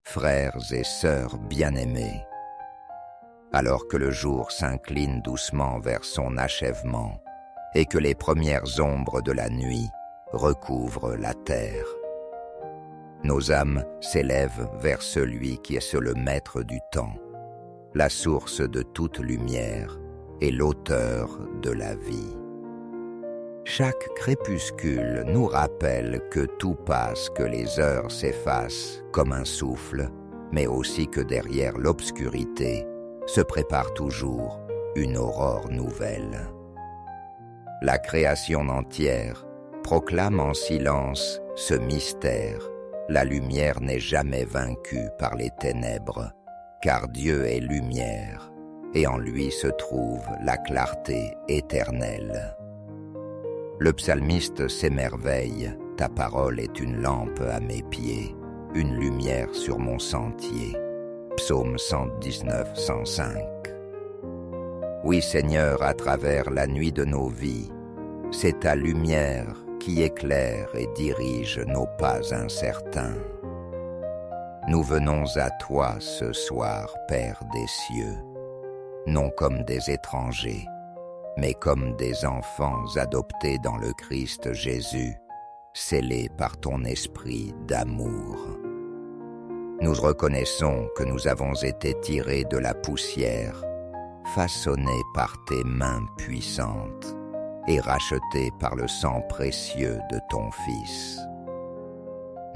frères et sœurs bien-aimés. Alors que le jour s'incline doucement vers son achèvement et que les premières ombres de la nuit recouvrent la terre, nos âmes s'élèvent vers celui qui est le maître du temps, la source de toute lumière et l'auteur de la vie. Chaque crépuscule nous rappelle que tout passe, que les heures s'effacent comme un souffle, mais aussi que derrière l'obscurité se prépare toujours une aurore nouvelle. La création entière proclame en silence ce mystère. La lumière n'est jamais vaincue par les ténèbres, car Dieu est lumière, et en lui se trouve la clarté éternelle. Le psalmiste s'émerveille, ta parole est une lampe à mes pieds, une lumière sur mon sentier. Psaume 119, 105. Oui Seigneur, à travers la nuit de nos vies, c'est ta lumière qui éclaire et dirige nos pas incertains. Nous venons à toi ce soir, Père des cieux, non comme des étrangers, mais comme des enfants adoptés dans le Christ Jésus, scellés par ton esprit d'amour. Nous reconnaissons que nous avons été tirés de la poussière, façonnés par tes mains puissantes et rachetés par le sang précieux de ton Fils.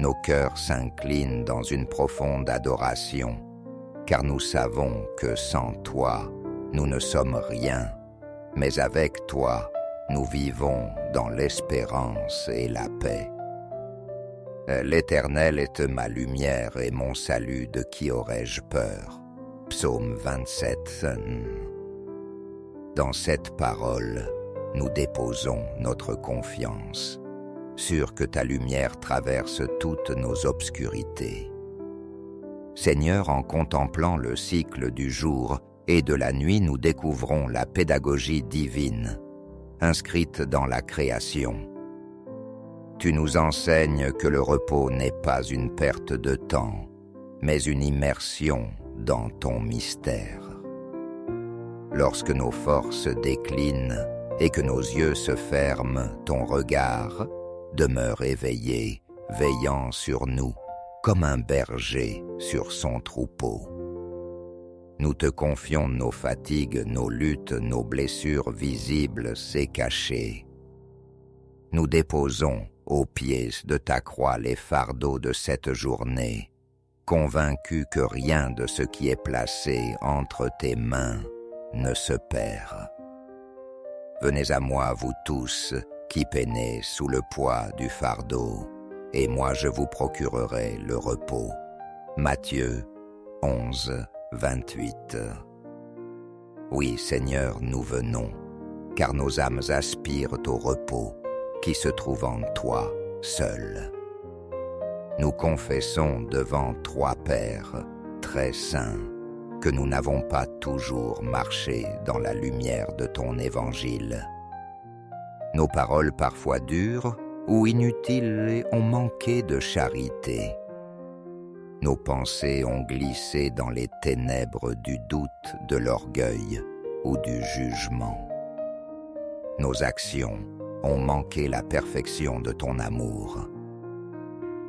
Nos cœurs s'inclinent dans une profonde adoration, car nous savons que sans toi, nous ne sommes rien, mais avec toi, nous vivons dans l'espérance et la paix. L'Éternel est ma lumière et mon salut, de qui aurais-je peur? Psaume 27. Dans cette parole, nous déposons notre confiance, sûrs que ta lumière traverse toutes nos obscurités. Seigneur, en contemplant le cycle du jour et de la nuit, nous découvrons la pédagogie divine, inscrite dans la création. Tu nous enseignes que le repos n'est pas une perte de temps, mais une immersion dans ton mystère. Lorsque nos forces déclinent et que nos yeux se ferment, ton regard demeure éveillé, veillant sur nous, comme un berger sur son troupeau. Nous te confions nos fatigues, nos luttes, nos blessures visibles et cachées. Nous déposons aux pieds de ta croix les fardeaux de cette journée, convaincus que rien de ce qui est placé entre tes mains ne se perd. Venez à moi, vous tous, qui peinez sous le poids du fardeau, et moi je vous procurerai le repos. Matthieu 11, 28. Oui, Seigneur, nous venons, car nos âmes aspirent au repos qui se trouve en toi seul. Nous confessons devant trois Pères très saints que nous n'avons pas toujours marché dans la lumière de ton évangile. Nos paroles parfois dures ou inutiles ont manqué de charité. Nos pensées ont glissé dans les ténèbres du doute, de l'orgueil ou du jugement. Nos actions ont manqué la perfection de ton amour.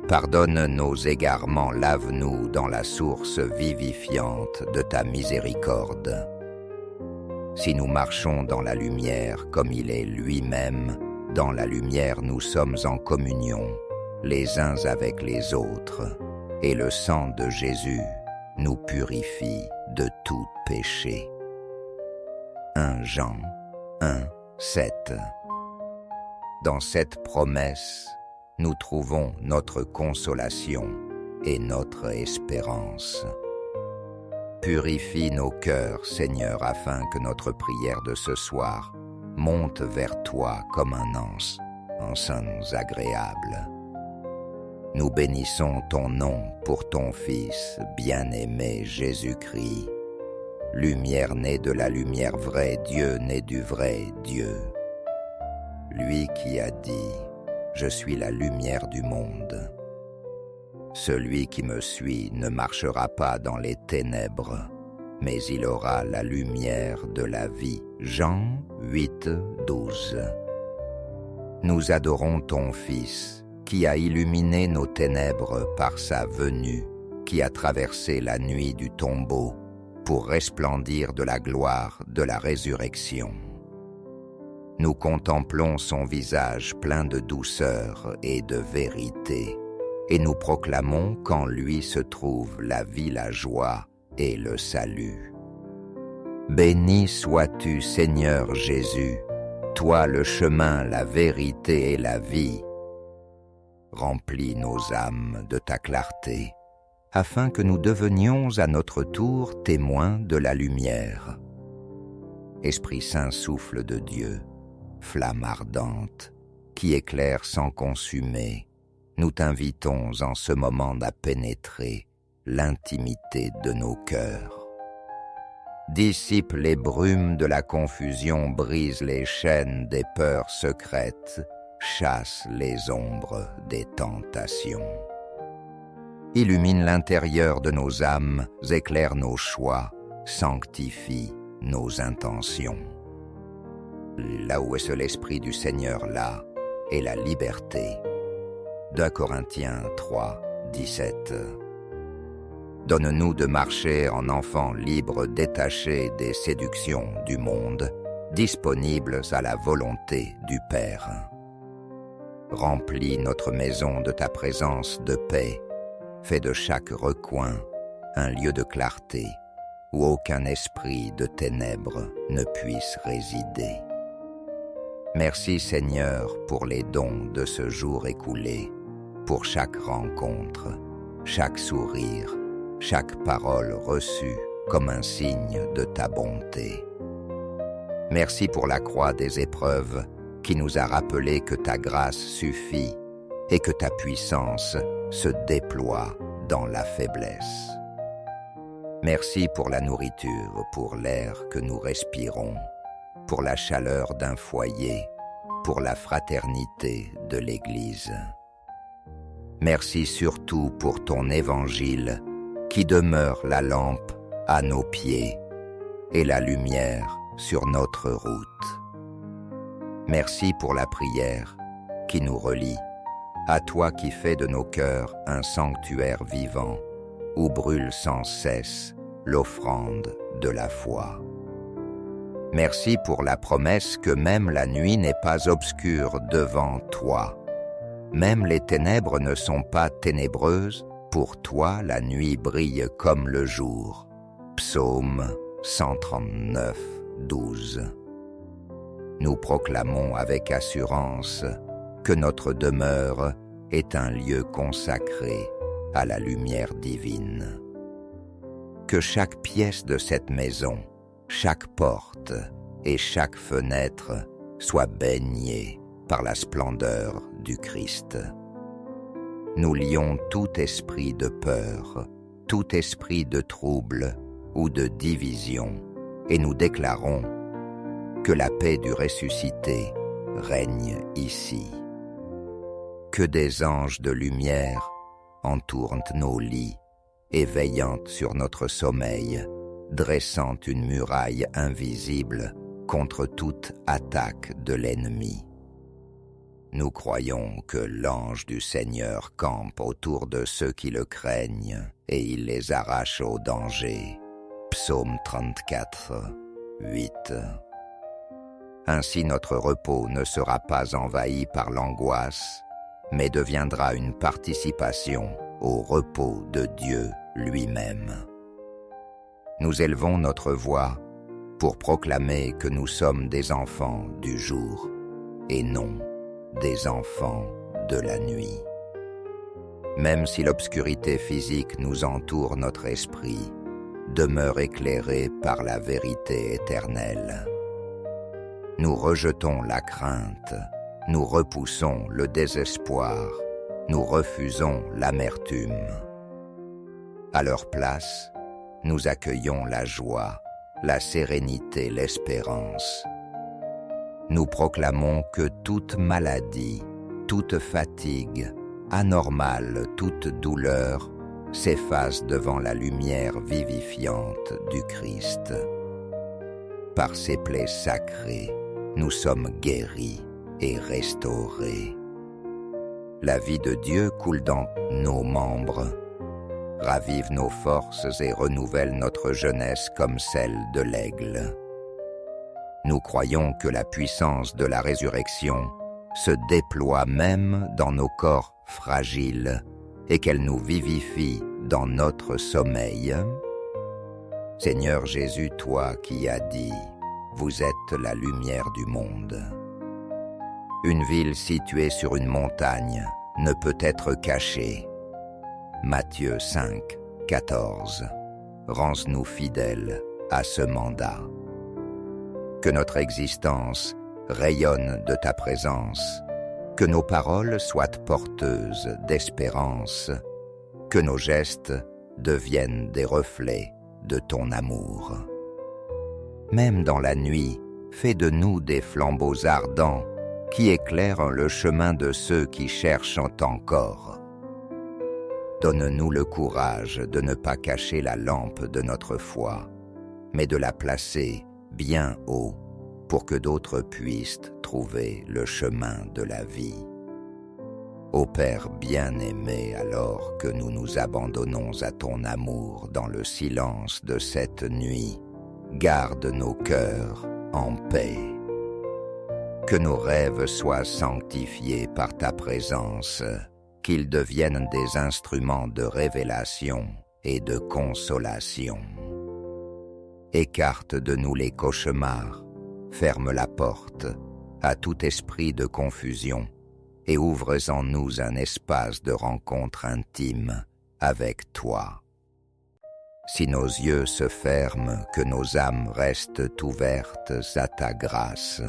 Pardonne nos égarements, lave-nous dans la source vivifiante de ta miséricorde. Si nous marchons dans la lumière comme il est lui-même, dans la lumière nous sommes en communion, les uns avec les autres, et le sang de Jésus nous purifie de tout péché. 1 Jean 1, 7. Dans cette promesse, nous trouvons notre consolation et notre espérance. Purifie nos cœurs, Seigneur, afin que notre prière de ce soir monte vers toi comme un anse, encens agréable. Nous bénissons ton nom pour ton Fils, bien-aimé Jésus-Christ, lumière née de la lumière vraie, Dieu né du vrai Dieu. Lui qui a dit « Je suis la lumière du monde ». Celui qui me suit ne marchera pas dans les ténèbres, mais il aura la lumière de la vie. Jean 8, 12. Nous adorons ton Fils, qui a illuminé nos ténèbres par sa venue, qui a traversé la nuit du tombeau pour resplendir de la gloire de la résurrection. Nous contemplons son visage plein de douceur et de vérité, et nous proclamons qu'en lui se trouve la vie, la joie et le salut. Béni sois-tu, Seigneur Jésus, toi le chemin, la vérité et la vie. Remplis nos âmes de ta clarté, afin que nous devenions à notre tour témoins de la lumière. Esprit Saint, souffle de Dieu, flamme ardente, qui éclaire sans consumer, nous t'invitons en ce moment à pénétrer l'intimité de nos cœurs. Dissipe les brumes de la confusion, brise les chaînes des peurs secrètes, chasse les ombres des tentations. Illumine l'intérieur de nos âmes, éclaire nos choix, sanctifie nos intentions. Là où est l'Esprit du Seigneur, là est la liberté. 2 Corinthiens 3, 17. Donne-nous de marcher en enfants libres, détachés des séductions du monde, disponibles à la volonté du Père. Remplis notre maison de ta présence de paix, fais de chaque recoin un lieu de clarté où aucun esprit de ténèbres ne puisse résider. Merci Seigneur pour les dons de ce jour écoulé, pour chaque rencontre, chaque sourire, chaque parole reçue comme un signe de ta bonté. Merci pour la croix des épreuves qui nous a rappelé que ta grâce suffit et que ta puissance se déploie dans la faiblesse. Merci pour la nourriture, pour l'air que nous respirons, pour la chaleur d'un foyer, pour la fraternité de l'Église. Merci surtout pour ton évangile qui demeure la lampe à nos pieds et la lumière sur notre route. Merci pour la prière qui nous relie à toi qui fais de nos cœurs un sanctuaire vivant où brûle sans cesse l'offrande de la foi. Merci pour la promesse que même la nuit n'est pas obscure devant toi. Même les ténèbres ne sont pas ténébreuses, pour toi la nuit brille comme le jour. Psaume 139, 12. Nous proclamons avec assurance que notre demeure est un lieu consacré à la lumière divine. Que chaque pièce de cette maison, chaque porte et chaque fenêtre soit baignée par la splendeur du Christ. Nous lions tout esprit de peur, tout esprit de trouble ou de division, et nous déclarons que la paix du ressuscité règne ici. Que des anges de lumière entourent nos lits et veillant sur notre sommeil, dressant une muraille invisible contre toute attaque de l'ennemi. Nous croyons que l'ange du Seigneur campe autour de ceux qui le craignent et il les arrache au danger. Psaume 34, 8. Ainsi notre repos ne sera pas envahi par l'angoisse, mais deviendra une participation au repos de Dieu lui-même. Nous élevons notre voix pour proclamer que nous sommes des enfants du jour et non des enfants de la nuit. Même si l'obscurité physique nous entoure, notre esprit demeure éclairé par la vérité éternelle. Nous rejetons la crainte, nous repoussons le désespoir, nous refusons l'amertume. À leur place, nous accueillons la joie, la sérénité, l'espérance. Nous proclamons que toute maladie, toute fatigue, anormale toute douleur s'efface devant la lumière vivifiante du Christ. Par ses plaies sacrées, nous sommes guéris et restaurés. La vie de Dieu coule dans nos membres, ravive nos forces et renouvelle notre jeunesse comme celle de l'aigle. Nous croyons que la puissance de la résurrection se déploie même dans nos corps fragiles et qu'elle nous vivifie dans notre sommeil. Seigneur Jésus, toi qui as dit « Vous êtes la lumière du monde ». Une ville située sur une montagne ne peut être cachée. Matthieu 5, 14. Rends-nous fidèles à ce mandat. Que notre existence rayonne de ta présence, que nos paroles soient porteuses d'espérance, que nos gestes deviennent des reflets de ton amour. Même dans la nuit, fais de nous des flambeaux ardents qui éclairent le chemin de ceux qui cherchent encore. Donne-nous le courage de ne pas cacher la lampe de notre foi, mais de la placer bien haut pour que d'autres puissent trouver le chemin de la vie. Ô Père bien-aimé, alors que nous nous abandonnons à ton amour dans le silence de cette nuit, garde nos cœurs en paix. Que nos rêves soient sanctifiés par ta présence, qu'ils deviennent des instruments de révélation et de consolation. Écarte de nous les cauchemars, ferme la porte à tout esprit de confusion et ouvre en nous un espace de rencontre intime avec toi. Si nos yeux se ferment, que nos âmes restent ouvertes à ta grâce.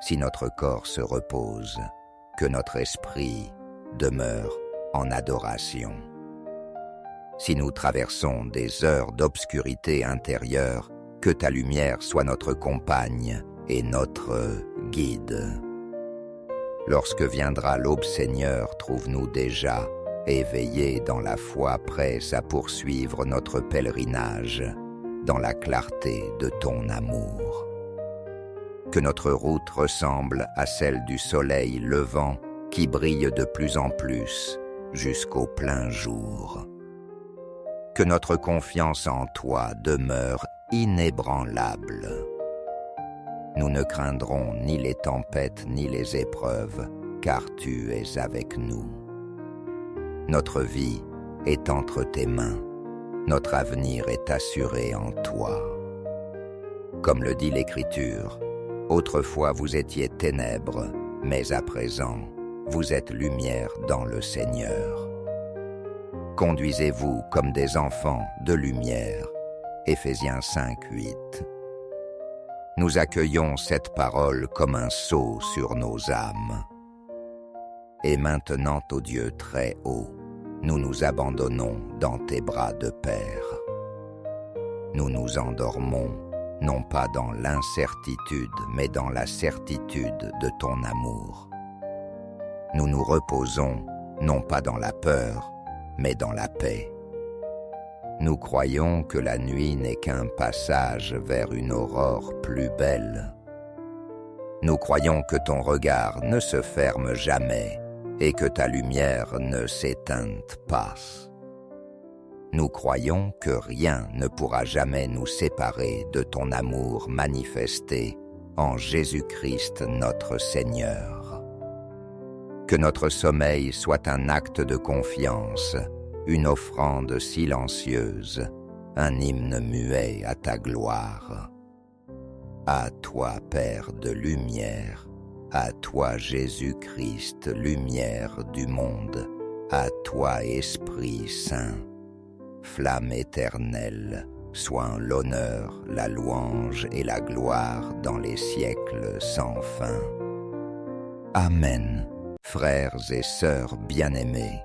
Si notre corps se repose, que notre esprit demeure en adoration. Si nous traversons des heures d'obscurité intérieure, que ta lumière soit notre compagne et notre guide. Lorsque viendra l'aube, Seigneur, trouve-nous déjà éveillés dans la foi, prêts à poursuivre notre pèlerinage dans la clarté de ton amour. Que notre route ressemble à celle du soleil levant qui brille de plus en plus jusqu'au plein jour. Que notre confiance en toi demeure inébranlable. Nous ne craindrons ni les tempêtes ni les épreuves, car tu es avec nous. Notre vie est entre tes mains, notre avenir est assuré en toi. Comme le dit l'Écriture, autrefois vous étiez ténèbres, mais à présent vous êtes lumière dans le Seigneur. Conduisez-vous comme des enfants de lumière. Éphésiens 5, 8. Nous accueillons cette parole comme un sceau sur nos âmes. Et maintenant, ô Dieu très haut, nous nous abandonnons dans tes bras de Père. Nous nous endormons, non pas dans l'incertitude, mais dans la certitude de ton amour. Nous nous reposons, non pas dans la peur, mais dans la paix. Nous croyons que la nuit n'est qu'un passage vers une aurore plus belle. Nous croyons que ton regard ne se ferme jamais et que ta lumière ne s'éteint pas. Nous croyons que rien ne pourra jamais nous séparer de ton amour manifesté en Jésus-Christ notre Seigneur. Que notre sommeil soit un acte de confiance, une offrande silencieuse, un hymne muet à ta gloire. À toi, Père de lumière, à toi, Jésus-Christ, lumière du monde, à toi, Esprit Saint, flamme éternelle, soient l'honneur, la louange et la gloire dans les siècles sans fin. Amen, frères et sœurs bien-aimés.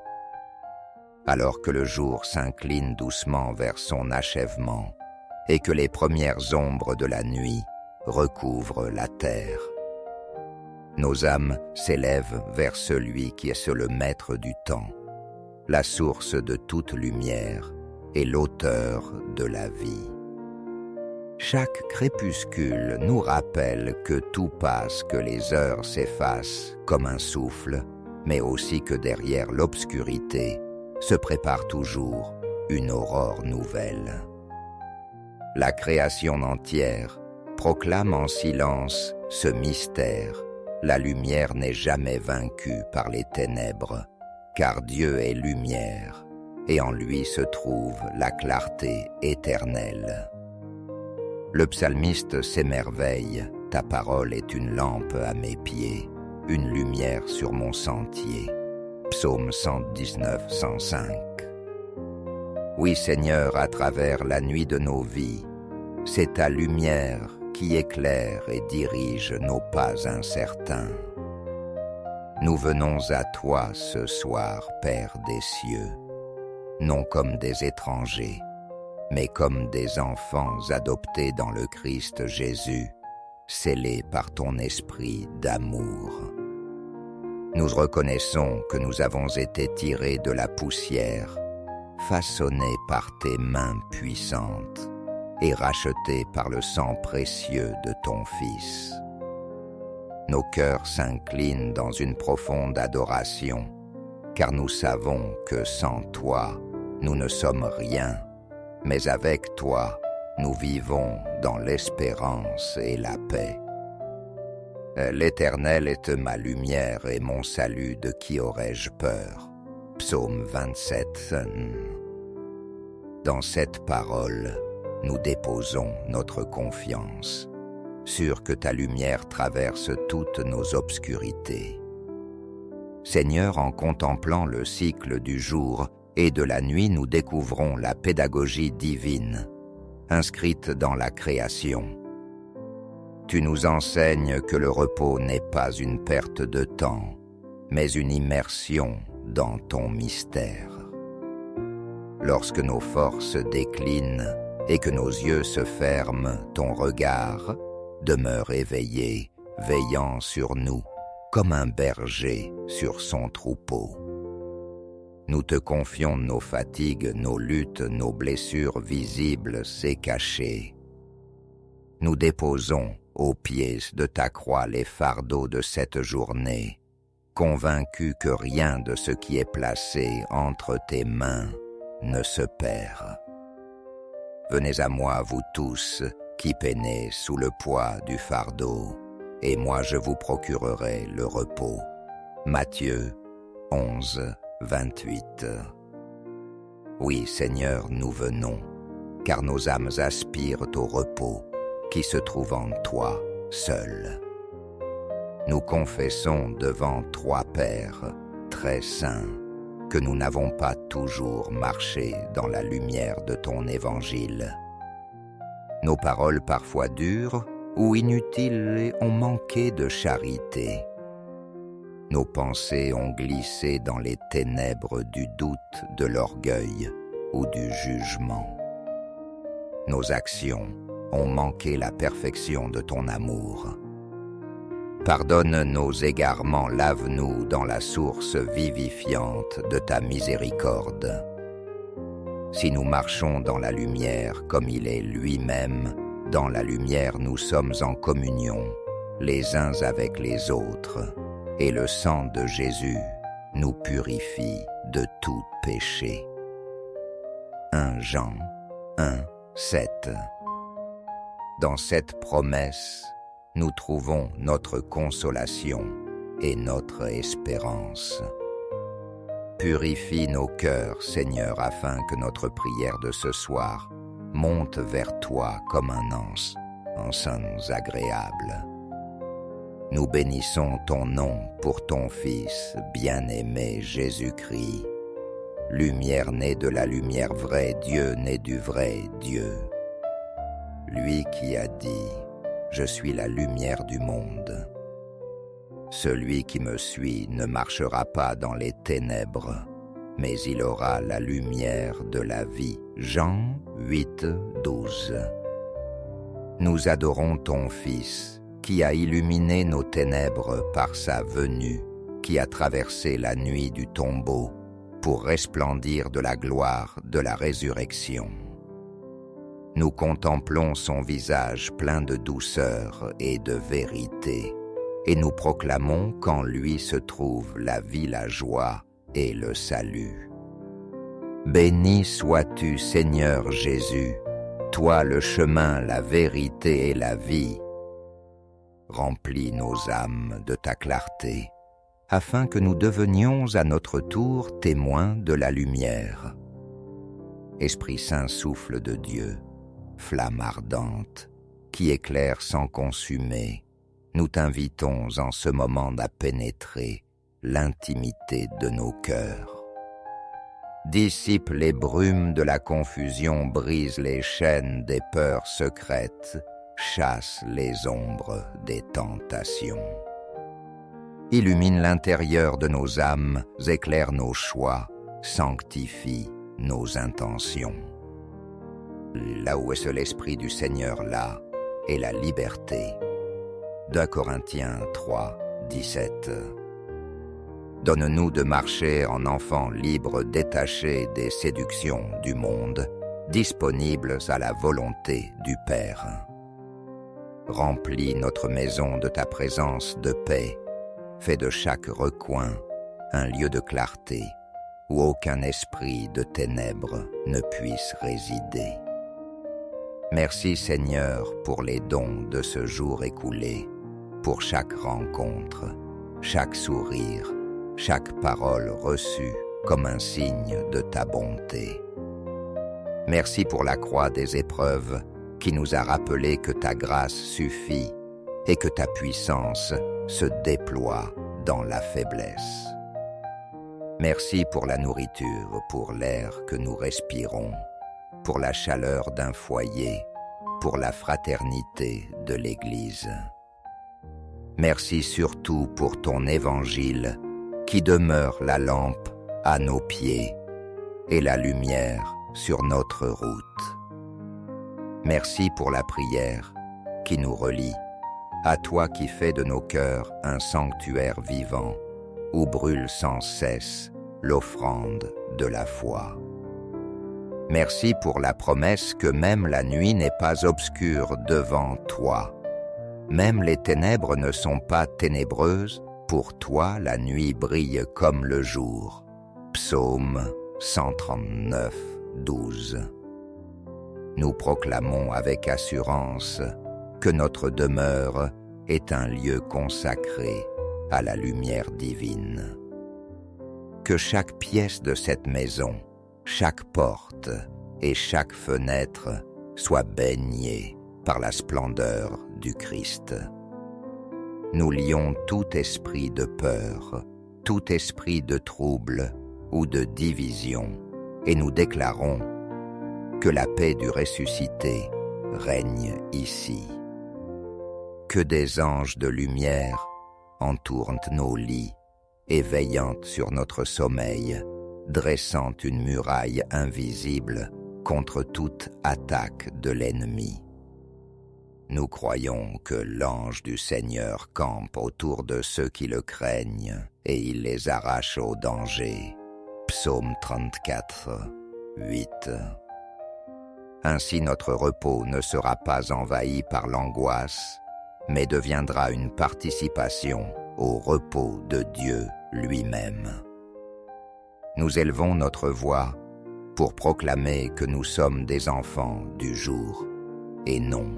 Alors que le jour s'incline doucement vers son achèvement et que les premières ombres de la nuit recouvrent la terre, Nos âmes s'élèvent vers celui qui est le maître du temps, la source de toute lumière et l'auteur de la vie. Chaque crépuscule nous rappelle que tout passe, que les heures s'effacent comme un souffle, mais aussi que derrière l'obscurité se prépare toujours une aurore nouvelle. La création entière proclame en silence ce mystère. La lumière n'est jamais vaincue par les ténèbres, car Dieu est lumière, et en lui se trouve la clarté éternelle. Le psalmiste s'émerveille, ta parole est une lampe à mes pieds, une lumière sur mon sentier. Psaume 119, 105. Oui Seigneur, à travers la nuit de nos vies, c'est ta lumière qui éclaire et dirige nos pas incertains. Nous venons à toi ce soir, Père des cieux, non comme des étrangers, mais comme des enfants adoptés dans le Christ Jésus, scellés par ton esprit d'amour. Nous reconnaissons que nous avons été tirés de la poussière, façonnés par tes mains puissantes et rachetés par le sang précieux de ton Fils. Nos cœurs s'inclinent dans une profonde adoration, car nous savons que sans toi, nous ne sommes rien, mais avec toi, nous vivons dans l'espérance et la paix. L'Éternel est ma lumière et mon salut, de qui aurais-je peur? Psaume 27. Dans cette parole, nous déposons notre confiance, sûrs que ta lumière traverse toutes nos obscurités. Seigneur, en contemplant le cycle du jour et de la nuit, nous découvrons la pédagogie divine, inscrite dans la création. Tu nous enseignes que le repos n'est pas une perte de temps, mais une immersion dans ton mystère. Lorsque nos forces déclinent et que nos yeux se ferment, ton regard demeure éveillé, veillant sur nous, comme un berger sur son troupeau. Nous te confions nos fatigues, nos luttes, nos blessures visibles et cachées. Nous déposons aux pieds de ta croix les fardeaux de cette journée, convaincus que rien de ce qui est placé entre tes mains ne se perd. Venez à moi, vous tous, qui peinez sous le poids du fardeau, et moi je vous procurerai le repos. Matthieu 11, 28. Oui, Seigneur, nous venons, car nos âmes aspirent au repos qui se trouve en toi seul. Nous confessons devant trois pères très saints que nous n'avons pas toujours marché dans la lumière de ton évangile. Nos paroles parfois dures ou inutiles ont manqué de charité. Nos pensées ont glissé dans les ténèbres du doute, de l'orgueil ou du jugement. Nos actions ont manqué la perfection de ton amour. Pardonne nos égarements, lave-nous dans la source vivifiante de ta miséricorde. Si nous marchons dans la lumière comme il est lui-même, dans la lumière nous sommes en communion, les uns avec les autres, et le sang de Jésus nous purifie de tout péché. 1 Jean 1, 7. Dans cette promesse, nous trouvons notre consolation et notre espérance. Purifie nos cœurs, Seigneur, afin que notre prière de ce soir monte vers toi comme un encens agréable. Nous bénissons ton nom pour ton Fils, bien-aimé Jésus-Christ, lumière née de la lumière vraie, Dieu né du vrai Dieu. Lui qui a dit « Je suis la lumière du monde ». Celui qui me suit ne marchera pas dans les ténèbres, mais il aura la lumière de la vie. Jean 8, 12. Nous adorons ton Fils, qui a illuminé nos ténèbres par sa venue, qui a traversé la nuit du tombeau pour resplendir de la gloire de la résurrection. Nous contemplons son visage plein de douceur et de vérité, et nous proclamons qu'en lui se trouve la vie, la joie et le salut. Béni sois-tu, Seigneur Jésus, toi le chemin, la vérité et la vie. Remplis nos âmes de ta clarté, afin que nous devenions à notre tour témoins de la lumière. Esprit Saint, souffle de Dieu, flamme ardente, qui éclaire sans consumer, nous t'invitons en ce moment à pénétrer l'intimité de nos cœurs. Dissipe les brumes de la confusion, brise les chaînes des peurs secrètes, chasse les ombres des tentations. Illumine l'intérieur de nos âmes, éclaire nos choix, sanctifie nos intentions. Là où est seul l'Esprit du Seigneur, là est la liberté. 2 Corinthiens 3, 17. Donne-nous de marcher en enfants libres, détachés des séductions du monde, disponibles à la volonté du Père. Remplis notre maison de ta présence de paix, fais de chaque recoin un lieu de clarté où aucun esprit de ténèbres ne puisse résider. Merci Seigneur pour les dons de ce jour écoulé, pour chaque rencontre, chaque sourire, chaque parole reçue comme un signe de ta bonté. Merci pour la croix des épreuves qui nous a rappelé que ta grâce suffit et que ta puissance se déploie dans la faiblesse. Merci pour la nourriture, pour l'air que nous respirons, pour la chaleur d'un foyer, pour la fraternité de l'Église. Merci surtout pour ton évangile qui demeure la lampe à nos pieds et la lumière sur notre route. Merci pour la prière qui nous relie, à toi qui fais de nos cœurs un sanctuaire vivant, où brûle sans cesse l'offrande de la foi. Merci pour la promesse que même la nuit n'est pas obscure devant toi. Même les ténèbres ne sont pas ténébreuses, pour toi la nuit brille comme le jour. Psaume 139, 12. Nous proclamons avec assurance que notre demeure est un lieu consacré à la lumière divine. Que chaque pièce de cette maison, chaque porte et chaque fenêtre soit baignée par la splendeur du Christ. Nous lions tout esprit de peur, tout esprit de trouble ou de division, et nous déclarons que la paix du ressuscité règne ici. Que des anges de lumière entourent nos lits et veillant sur notre sommeil, dressant une muraille invisible contre toute attaque de l'ennemi. Nous croyons que l'ange du Seigneur campe autour de ceux qui le craignent et il les arrache au danger. Psaume 34, 8. Ainsi notre repos ne sera pas envahi par l'angoisse, mais deviendra une participation au repos de Dieu lui-même. Nous élevons notre voix pour proclamer que nous sommes des enfants du jour et non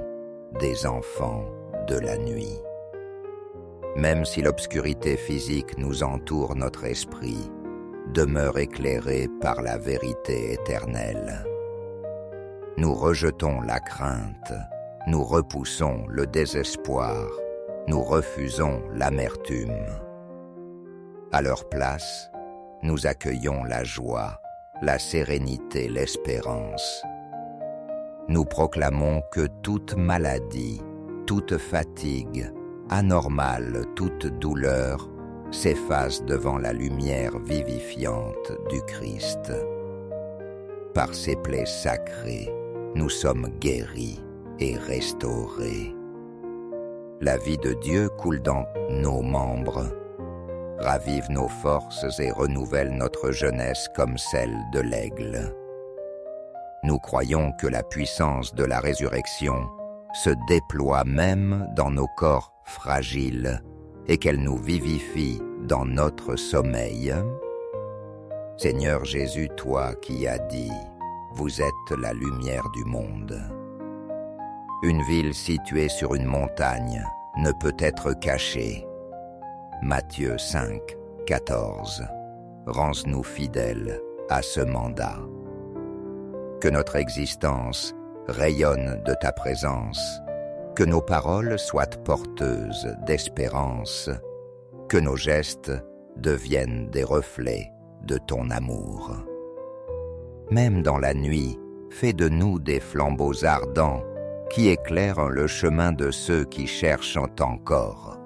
des enfants de la nuit. Même si l'obscurité physique nous entoure, notre esprit demeure éclairé par la vérité éternelle. Nous rejetons la crainte, nous repoussons le désespoir, nous refusons l'amertume. À leur place, nous accueillons la joie, la sérénité, l'espérance. Nous proclamons que toute maladie, toute fatigue, anormale, toute douleur s'efface devant la lumière vivifiante du Christ. Par ses plaies sacrées, nous sommes guéris et restaurés. La vie de Dieu coule dans nos membres, ravive nos forces et renouvelle notre jeunesse comme celle de l'aigle. Nous croyons que la puissance de la résurrection se déploie même dans nos corps fragiles et qu'elle nous vivifie dans notre sommeil. Seigneur Jésus, toi qui as dit « Vous êtes la lumière du monde ». Une ville située sur une montagne ne peut être cachée. Matthieu 5, 14. Rends-nous fidèles à ce mandat. Que notre existence rayonne de ta présence, que nos paroles soient porteuses d'espérance, que nos gestes deviennent des reflets de ton amour. Même dans la nuit, fais de nous des flambeaux ardents qui éclairent le chemin de ceux qui cherchent encore.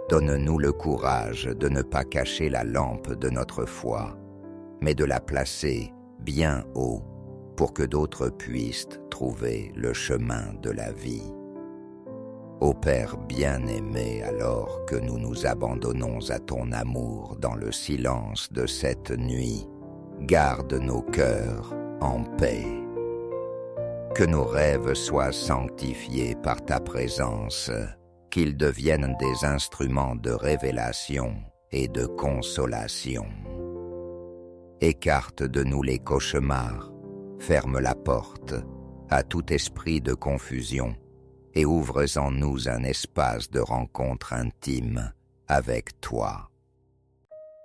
Donne-nous le courage de ne pas cacher la lampe de notre foi, mais de la placer bien haut pour que d'autres puissent trouver le chemin de la vie. Ô Père bien-aimé, alors que nous nous abandonnons à ton amour dans le silence de cette nuit, garde nos cœurs en paix. Que nos rêves soient sanctifiés par ta présence, qu'ils deviennent des instruments de révélation et de consolation. Écarte de nous les cauchemars, ferme la porte à tout esprit de confusion et ouvre en nous un espace de rencontre intime avec toi.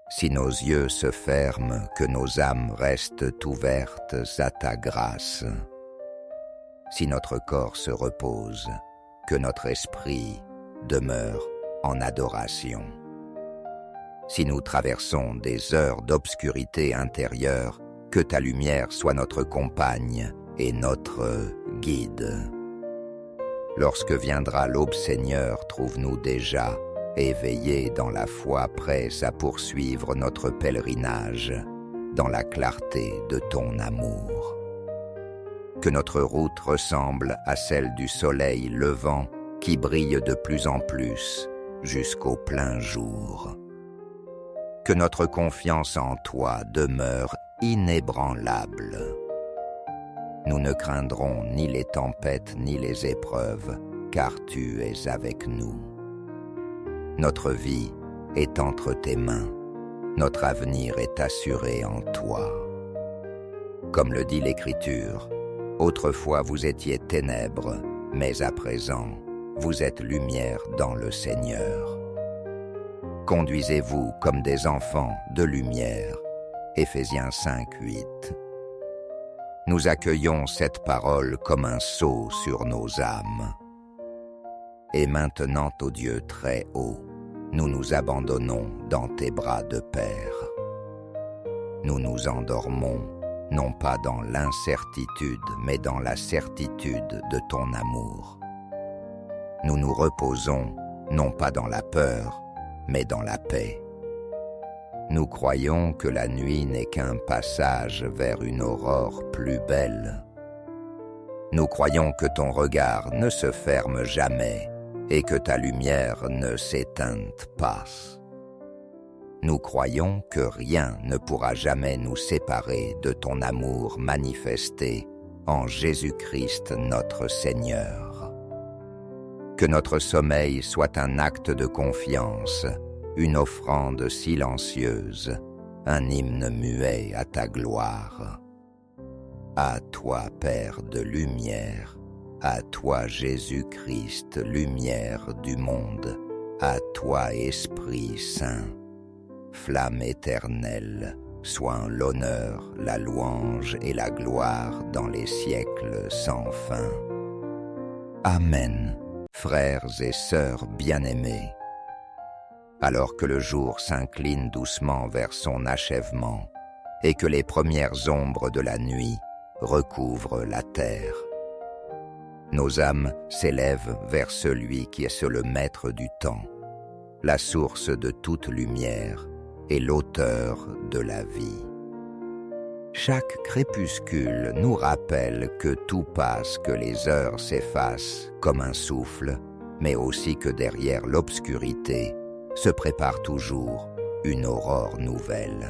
Si nos yeux se ferment, que nos âmes restent ouvertes à ta grâce. Si notre corps se repose, que notre esprit demeure en adoration. Si nous traversons des heures d'obscurité intérieure, que ta lumière soit notre compagne et notre guide. Lorsque viendra l'aube, Seigneur, trouve-nous déjà éveillés dans la foi, prêts à poursuivre notre pèlerinage dans la clarté de ton amour. Que notre route ressemble à celle du soleil levant qui brille de plus en plus jusqu'au plein jour. Que notre confiance en toi demeure inébranlable. Nous ne craindrons ni les tempêtes ni les épreuves, car tu es avec nous. Notre vie est entre tes mains, notre avenir est assuré en toi. Comme le dit l'Écriture, autrefois vous étiez ténèbres, mais à présent vous êtes lumière dans le Seigneur. Conduisez-vous comme des enfants de lumière. Éphésiens 5, 8. Nous accueillons cette parole comme un sceau sur nos âmes. Et maintenant, ô Dieu très haut, nous nous abandonnons dans tes bras de Père. Nous nous endormons, non pas dans l'incertitude, mais dans la certitude de ton amour. Nous nous reposons, non pas dans la peur, mais dans la paix. Nous croyons que la nuit n'est qu'un passage vers une aurore plus belle. Nous croyons que ton regard ne se ferme jamais et que ta lumière ne s'éteint pas. Nous croyons que rien ne pourra jamais nous séparer de ton amour manifesté en Jésus-Christ notre Seigneur. Que notre sommeil soit un acte de confiance, une offrande silencieuse, un hymne muet à ta gloire. À toi, Père de lumière, à toi, Jésus-Christ, lumière du monde, à toi, Esprit Saint, flamme éternelle, soient l'honneur, la louange et la gloire dans les siècles sans fin. Amen, frères et sœurs bien-aimés. Alors que le jour s'incline doucement vers son achèvement et que les premières ombres de la nuit recouvrent la terre, nos âmes s'élèvent vers celui qui est le maître du temps, la source de toute lumière et l'auteur de la vie. Chaque crépuscule nous rappelle que tout passe, que les heures s'effacent comme un souffle mais aussi que derrière l'obscurité se prépare toujours une aurore nouvelle.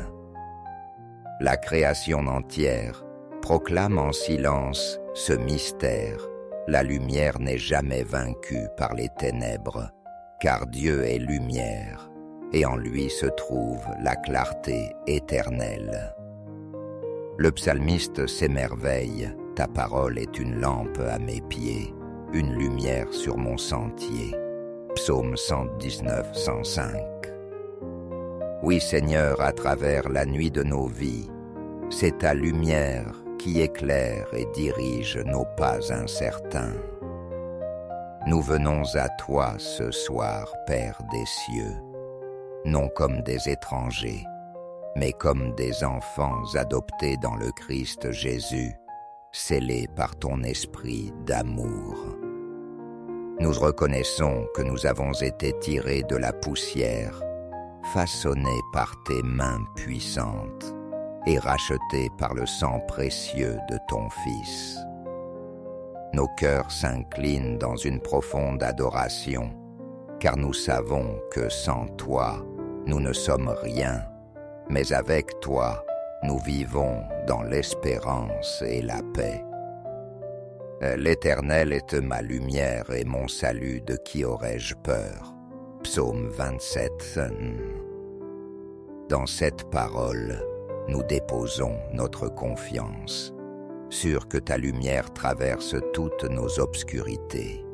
La création entière proclame en silence ce mystère. La lumière n'est jamais vaincue par les ténèbres, car Dieu est lumière, et en lui se trouve la clarté éternelle. Le psalmiste s'émerveille, ta parole est une lampe à mes pieds, une lumière sur mon sentier. Psaume 119, 105. Oui Seigneur, à travers la nuit de nos vies, c'est ta lumière qui éclaire et dirige nos pas incertains. Nous venons à toi ce soir, Père des cieux, non comme des étrangers, mais comme des enfants adoptés dans le Christ Jésus, scellés par ton esprit d'amour. Nous reconnaissons que nous avons été tirés de la poussière, façonnés par tes mains puissantes et rachetés par le sang précieux de ton Fils. Nos cœurs s'inclinent dans une profonde adoration, car nous savons que sans toi, nous ne sommes rien, mais avec toi, nous vivons dans l'espérance et la paix. L'Éternel est ma lumière et mon salut, de qui aurais-je peur? Psaume 27. Dans cette parole, nous déposons notre confiance, sûrs que ta lumière traverse toutes nos obscurités.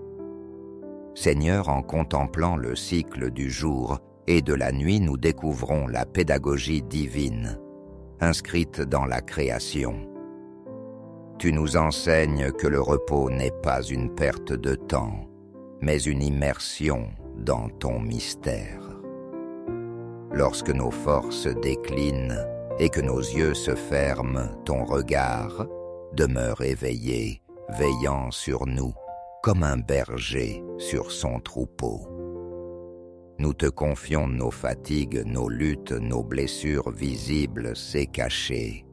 Seigneur, en contemplant le cycle du jour et de la nuit, nous découvrons la pédagogie divine, inscrite dans la création. Tu nous enseignes que le repos n'est pas une perte de temps, mais une immersion dans ton mystère. Lorsque nos forces déclinent et que nos yeux se ferment, ton regard demeure éveillé, veillant sur nous, comme un berger sur son troupeau. Nous te confions nos fatigues, nos luttes, nos blessures visibles et cachées.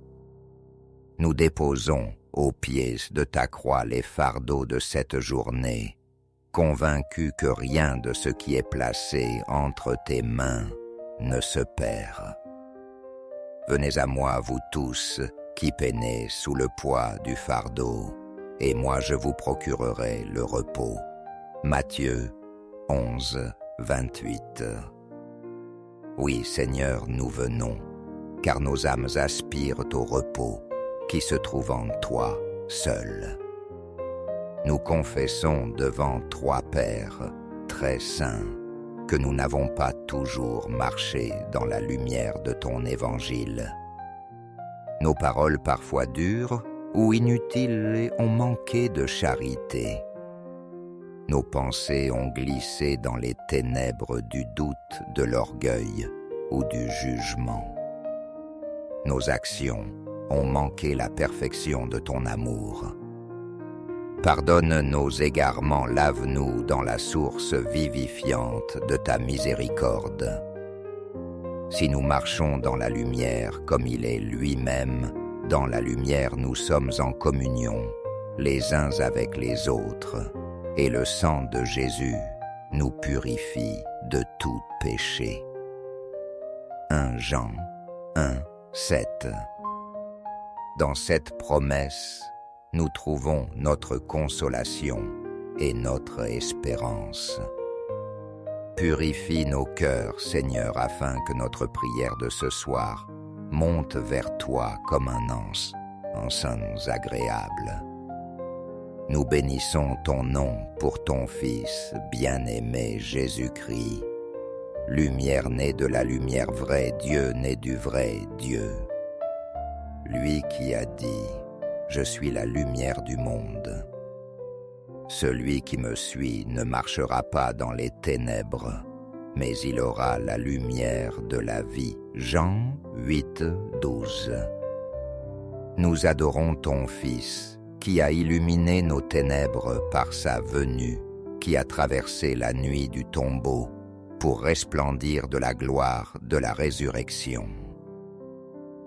Nous déposons aux pieds de ta croix les fardeaux de cette journée, convaincus que rien de ce qui est placé entre tes mains ne se perd. Venez à moi, vous tous, qui peinez sous le poids du fardeau, et moi je vous procurerai le repos. Matthieu 11, 28. Oui, Seigneur, nous venons, car nos âmes aspirent au repos qui se trouve en toi seul. Nous confessons devant trois Pères très saints que nous n'avons pas toujours marché dans la lumière de ton évangile. Nos paroles parfois dures ou inutiles ont manqué de charité. Nos pensées ont glissé dans les ténèbres du doute, de l'orgueil ou du jugement. Nos actions ont manqué la perfection de ton amour. Pardonne nos égarements, lave-nous dans la source vivifiante de ta miséricorde. Si nous marchons dans la lumière comme il est lui-même, dans la lumière nous sommes en communion, les uns avec les autres, et le sang de Jésus nous purifie de tout péché. 1 Jean 1, 7. Dans cette promesse, nous trouvons notre consolation et notre espérance. Purifie nos cœurs, Seigneur, afin que notre prière de ce soir monte vers toi comme un encens agréable. Nous bénissons ton nom pour ton Fils, bien-aimé Jésus-Christ. Lumière née de la lumière vraie, Dieu né du vrai Dieu. Lui qui a dit « Je suis la lumière du monde ». Celui qui me suit ne marchera pas dans les ténèbres, mais il aura la lumière de la vie. Jean 8, 12. Nous adorons ton Fils, qui a illuminé nos ténèbres par sa venue, qui a traversé la nuit du tombeau pour resplendir de la gloire de la résurrection.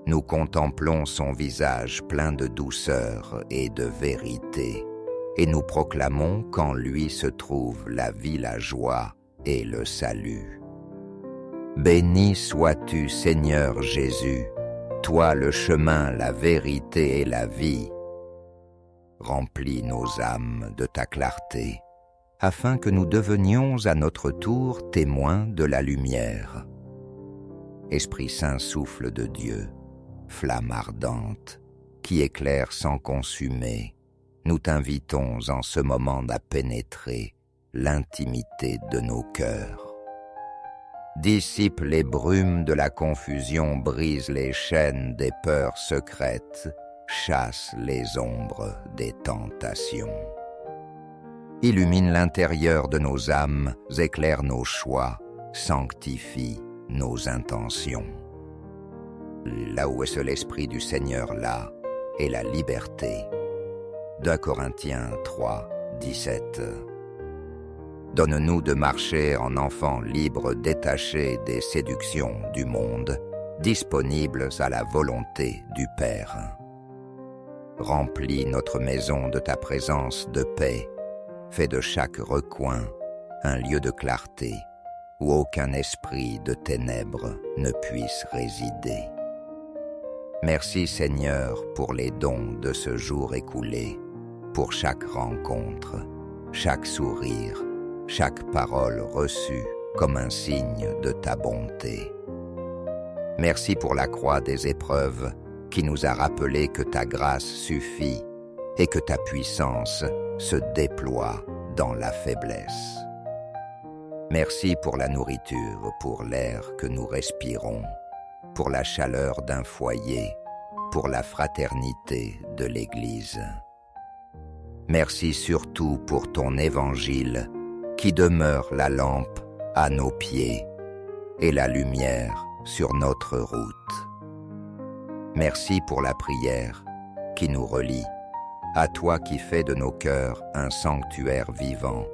Nous contemplons son visage plein de douceur et de vérité, et nous proclamons qu'en lui se trouve la vie, la joie et le salut. Béni sois-tu, Seigneur Jésus, toi le chemin, la vérité et la vie. Remplis nos âmes de ta clarté, afin que nous devenions à notre tour témoins de la lumière. Esprit Saint, souffle de Dieu, flamme ardente, qui éclaire sans consumer, nous t'invitons en ce moment à pénétrer l'intimité de nos cœurs. Dissipe les brumes de la confusion, brise les chaînes des peurs secrètes, chasse les ombres des tentations. Illumine l'intérieur de nos âmes, éclaire nos choix, sanctifie nos intentions. Là où est seul l'Esprit du Seigneur, là est la liberté. 2 Corinthiens 3, 17. Donne-nous de marcher en enfants libres, détachés des séductions du monde, disponibles à la volonté du Père. Remplis notre maison de ta présence de paix, fais de chaque recoin un lieu de clarté où aucun esprit de ténèbres ne puisse résider. Merci Seigneur pour les dons de ce jour écoulé, pour chaque rencontre, chaque sourire, chaque parole reçue comme un signe de ta bonté. Merci pour la croix des épreuves qui nous a rappelé que ta grâce suffit et que ta puissance se déploie dans la faiblesse. Merci pour la nourriture, pour l'air que nous respirons, pour la chaleur d'un foyer, pour la fraternité de l'Église. Merci surtout pour ton évangile qui demeure la lampe à nos pieds et la lumière sur notre route. Merci pour la prière qui nous relie, à toi qui fais de nos cœurs un sanctuaire vivant,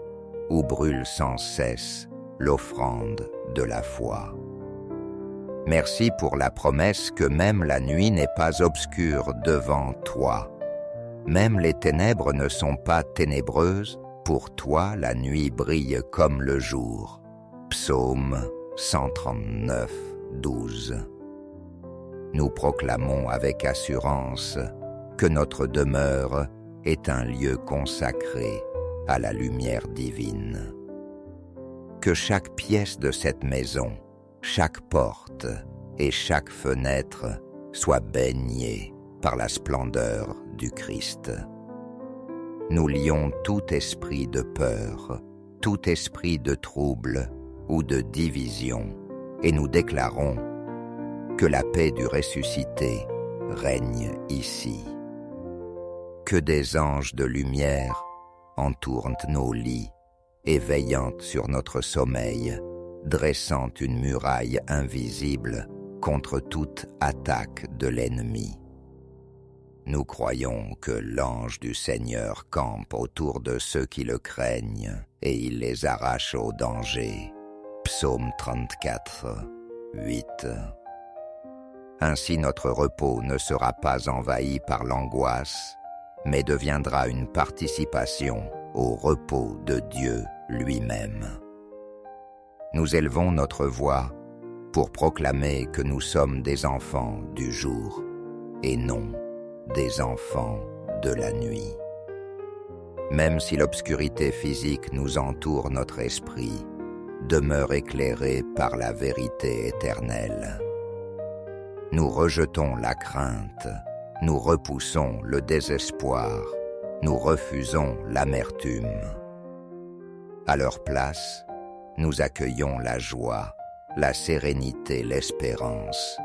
où brûle sans cesse l'offrande de la foi. Merci pour la promesse que même la nuit n'est pas obscure devant toi. Même les ténèbres ne sont pas ténébreuses, pour toi la nuit brille comme le jour. Psaume 139, 12. Nous proclamons avec assurance que notre demeure est un lieu consacré à la lumière divine. Que chaque pièce de cette maison, chaque porte et chaque fenêtre soit baignée par la splendeur du Christ. Nous lions tout esprit de peur, tout esprit de trouble ou de division, et nous déclarons que la paix du ressuscité règne ici. Que des anges de lumière entourent nos lits et veillant sur notre sommeil, dressant une muraille invisible contre toute attaque de l'ennemi. Nous croyons que l'ange du Seigneur campe autour de ceux qui le craignent et il les arrache au danger. Psaume 34, 8. Ainsi notre repos ne sera pas envahi par l'angoisse, mais deviendra une participation au repos de Dieu lui-même. Nous élevons notre voix pour proclamer que nous sommes des enfants du jour et non des enfants de la nuit. Même si l'obscurité physique nous entoure, notre esprit demeure éclairé par la vérité éternelle. Nous rejetons la crainte, nous repoussons le désespoir, nous refusons l'amertume. À leur place, nous accueillons la joie, la sérénité, l'espérance.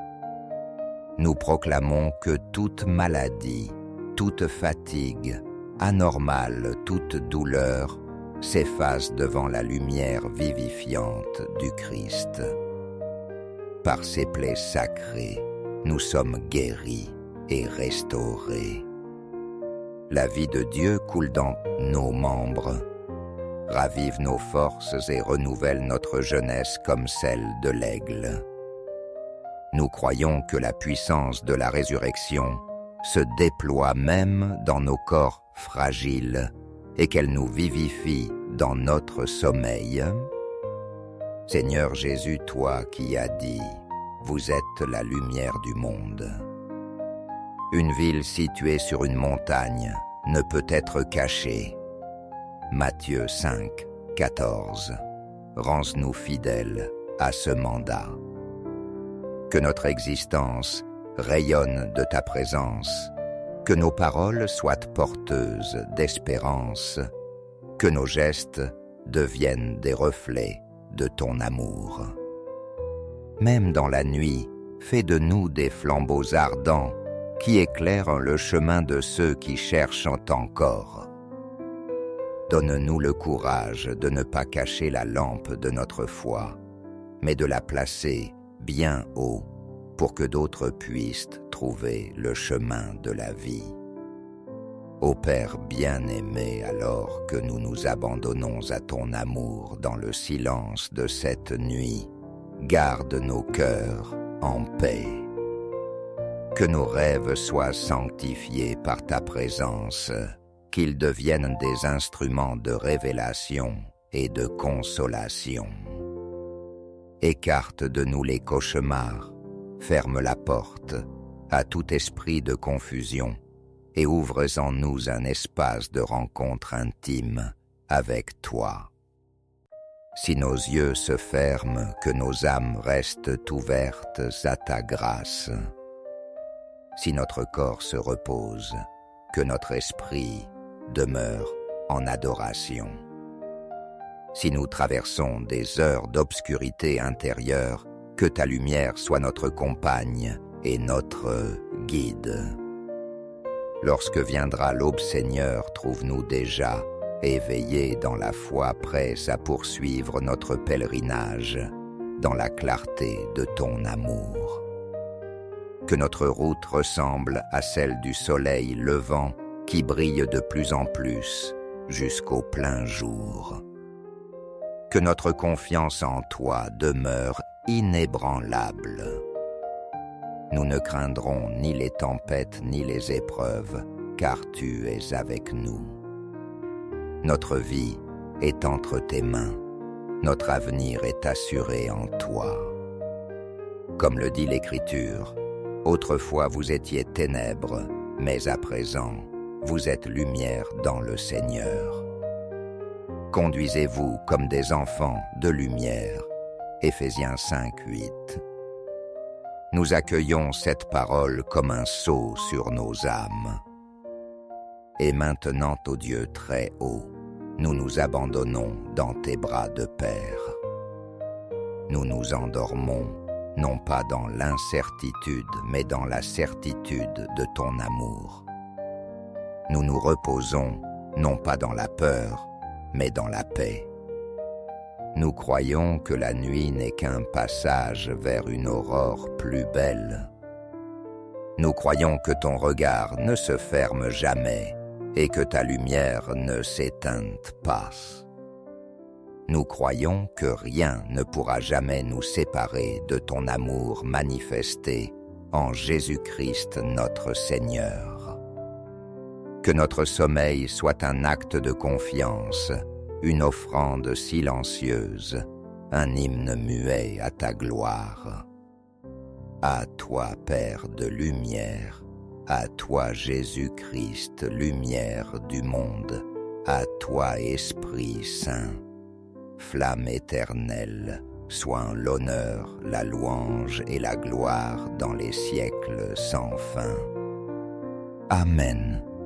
Nous proclamons que toute maladie, toute fatigue, anormale, toute douleur s'efface devant la lumière vivifiante du Christ. Par ses plaies sacrées, nous sommes guéris et restaurés. La vie de Dieu coule dans nos membres, ravive nos forces et renouvelle notre jeunesse comme celle de l'aigle. Nous croyons que la puissance de la résurrection se déploie même dans nos corps fragiles et qu'elle nous vivifie dans notre sommeil. Seigneur Jésus, toi qui as dit « Vous êtes la lumière du monde ». Une ville située sur une montagne ne peut être cachée. Matthieu 5, 14. Rends-nous fidèles à ce mandat. Que notre existence rayonne de ta présence, que nos paroles soient porteuses d'espérance, que nos gestes deviennent des reflets de ton amour. Même dans la nuit, fais de nous des flambeaux ardents qui éclairent le chemin de ceux qui cherchent encore. Donne-nous le courage de ne pas cacher la lampe de notre foi, mais de la placer bien haut pour que d'autres puissent trouver le chemin de la vie. Ô Père bien-aimé, alors que nous nous abandonnons à ton amour dans le silence de cette nuit, garde nos cœurs en paix. Que nos rêves soient sanctifiés par ta présence, qu'ils deviennent des instruments de révélation et de consolation. Écarte de nous les cauchemars, ferme la porte à tout esprit de confusion et ouvre en nous un espace de rencontre intime avec toi. Si nos yeux se ferment, que nos âmes restent ouvertes à ta grâce. Si notre corps se repose, que notre esprit demeure en adoration. Si nous traversons des heures d'obscurité intérieure, que ta lumière soit notre compagne et notre guide. Lorsque viendra l'aube, Seigneur, trouve-nous déjà éveillés dans la foi, prêts à poursuivre notre pèlerinage dans la clarté de ton amour. Que notre route ressemble à celle du soleil levant qui brille de plus en plus jusqu'au plein jour. Que notre confiance en toi demeure inébranlable. Nous ne craindrons ni les tempêtes ni les épreuves, car tu es avec nous. Notre vie est entre tes mains, notre avenir est assuré en toi. Comme le dit l'Écriture, autrefois vous étiez ténèbres, mais à présent vous êtes lumière dans le Seigneur. Conduisez-vous comme des enfants de lumière. Éphésiens 5, 8. Nous accueillons cette parole comme un sceau sur nos âmes. Et maintenant, ô Dieu très haut, nous nous abandonnons dans tes bras de Père. Nous nous endormons, non pas dans l'incertitude, mais dans la certitude de ton amour. Nous nous reposons, non pas dans la peur, mais dans la paix. Nous croyons que la nuit n'est qu'un passage vers une aurore plus belle. Nous croyons que ton regard ne se ferme jamais et que ta lumière ne s'éteint pas. Nous croyons que rien ne pourra jamais nous séparer de ton amour manifesté en Jésus-Christ notre Seigneur. Que notre sommeil soit un acte de confiance, une offrande silencieuse, un hymne muet à ta gloire. À toi, Père de lumière, à toi, Jésus-Christ, lumière du monde, à toi, Esprit Saint, flamme éternelle, sois l'honneur, la louange et la gloire dans les siècles sans fin. Amen.